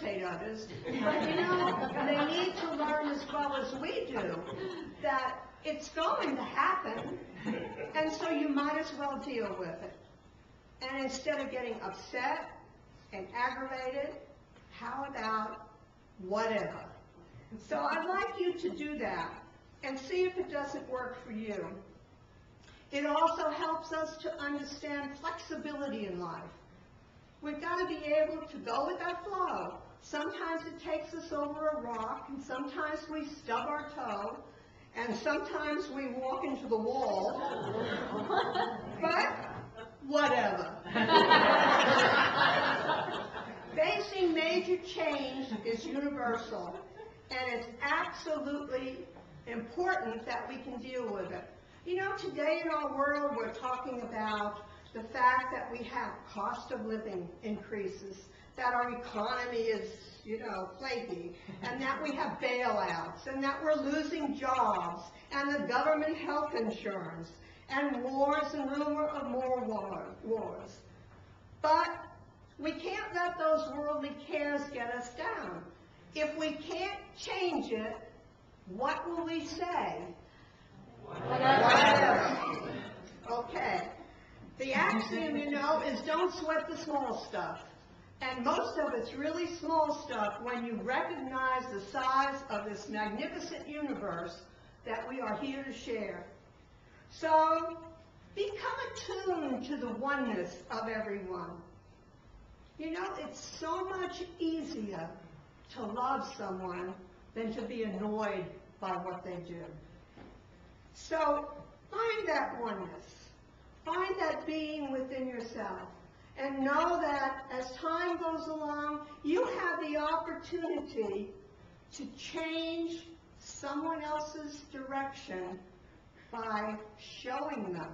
irritate others, but you know, they need to learn as well as we do that it's going to happen, and so you might as well deal with it. And instead of getting upset and aggravated, how about whatever? So I'd like you to do that and see if it doesn't work for you. It also helps us to understand flexibility in life. We've got to be able to go with that flow. Sometimes it takes us over a rock, and sometimes we stub our toe, and sometimes we walk into the wall. But whatever. Facing major change is universal, and it's absolutely important that we can deal with it. You know, today in our world, we're talking about the fact that we have cost of living increases, that our economy is, you know, flaky, and that we have bailouts, and that we're losing jobs, and the government health insurance, and wars and rumor of more wars. But we can't let those worldly cares get us down. If we can't change it, what will we say? Whatever. Okay. The axiom, you know, is don't sweat the small stuff. And most of it's really small stuff when you recognize the size of this magnificent universe that we are here to share. So, become attuned to the oneness of everyone. You know, it's so much easier to love someone than to be annoyed by what they do. So, find that oneness. Find that being within yourself. And know that as time goes along, you have the opportunity to change someone else's direction by showing them,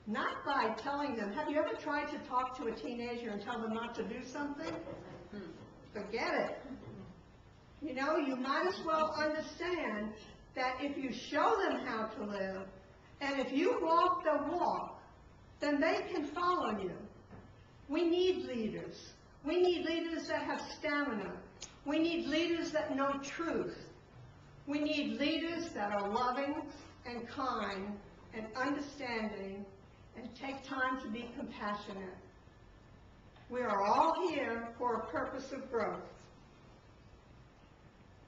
not by telling them. Have you ever tried to talk to a teenager and tell them not to do something? Forget it. You know, you might as well understand that if you show them how to live, and if you walk the walk, then they can follow you. We need leaders. We need leaders that have stamina. We need leaders that know truth. We need leaders that are loving and kind and understanding and take time to be compassionate. We are all here for a purpose of growth.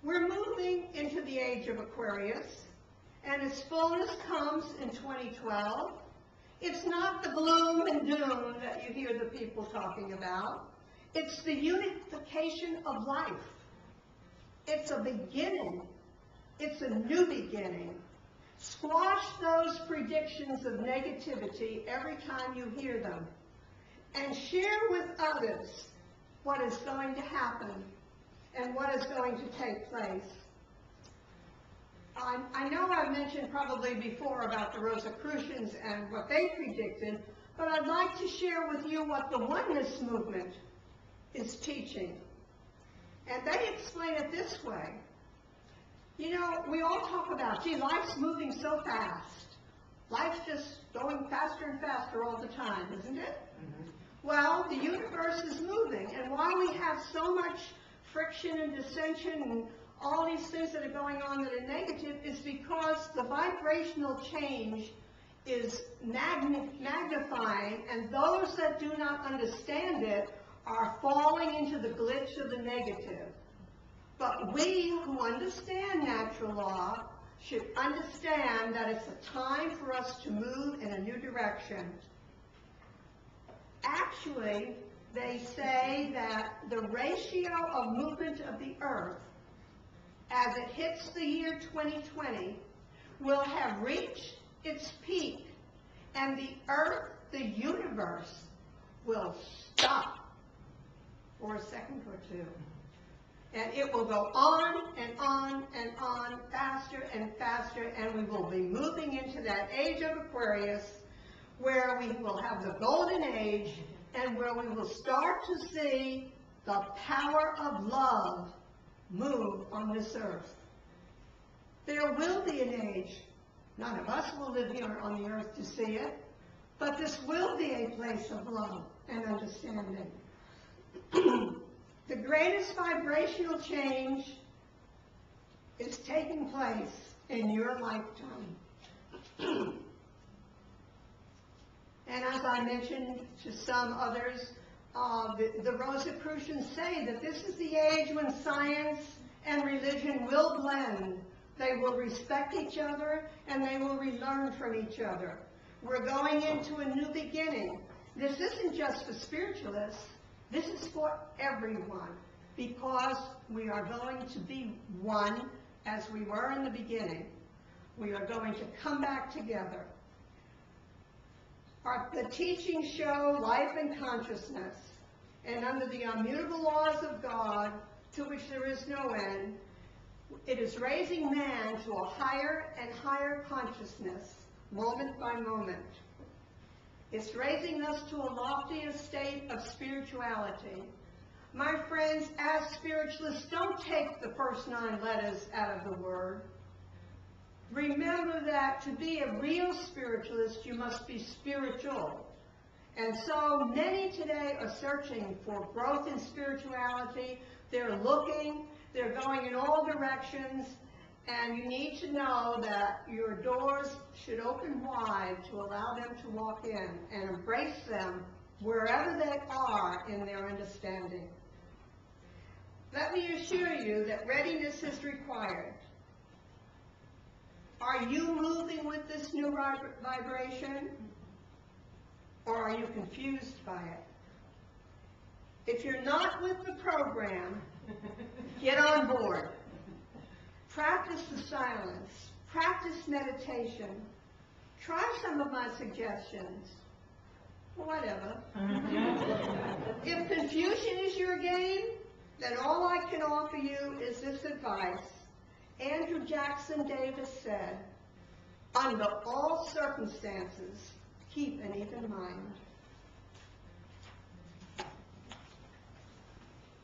We're moving into the age of Aquarius, and its fullness comes in 2012. It's not the gloom and doom that you hear the people talking about. It's the unification of life. It's a beginning. It's a new beginning. Squash those predictions of negativity every time you hear them, and share with others what is going to happen and what is going to take place. I know I've mentioned probably before about the Rosicrucians and what they predicted, but I'd like to share with you what the oneness movement is teaching. And they explain it this way. You know, we all talk about, gee, life's moving so fast. Life's just going faster and faster all the time, isn't it? Mm-hmm. Well, the universe is moving, and while we have so much friction and dissension and all these things that are going on that are negative, is because the vibrational change is magnifying, and those that do not understand it are falling into the glitch of the negative. But we who understand natural law should understand that it's a time for us to move in a new direction. Actually, they say that the ratio of movement of the Earth as it hits the year 2020 will have reached its peak, and the Earth, the universe, will stop for a second or two. And it will go on and on and on, faster and faster, and we will be moving into that age of Aquarius where we will have the golden age and where we will start to see the power of love move on this earth. There will be an age, none of us will live here on the earth to see it, but this will be a place of love and understanding. The greatest vibrational change is taking place in your lifetime. And as I mentioned to some others, the Rosicrucians say that this is the age when science and religion will blend. They will respect each other and they will relearn from each other. We're going into a new beginning. This isn't just for spiritualists. This is for everyone, because we are going to be one as we were in the beginning. We are going to come back together. The teachings show life and consciousness, and under the immutable laws of God, to which there is no end, it is raising man to a higher and higher consciousness, moment by moment. It's raising us to a loftier state of spirituality. My friends, as spiritualists, don't take the first 9 letters out of the word. Remember that to be a real spiritualist, you must be spiritual. And so many today are searching for growth in spirituality. They're looking, they're going in all directions, and you need to know that your doors should open wide to allow them to walk in and embrace them wherever they are in their understanding. Let me assure you that readiness is required. Are you moving with this new vibration, or are you confused by it? If you're not with the program, get on board. Practice the silence. Practice meditation. Try some of my suggestions. Whatever. If confusion is your game, then all I can offer you is this advice. Andrew Jackson Davis said, under all circumstances, keep an even mind.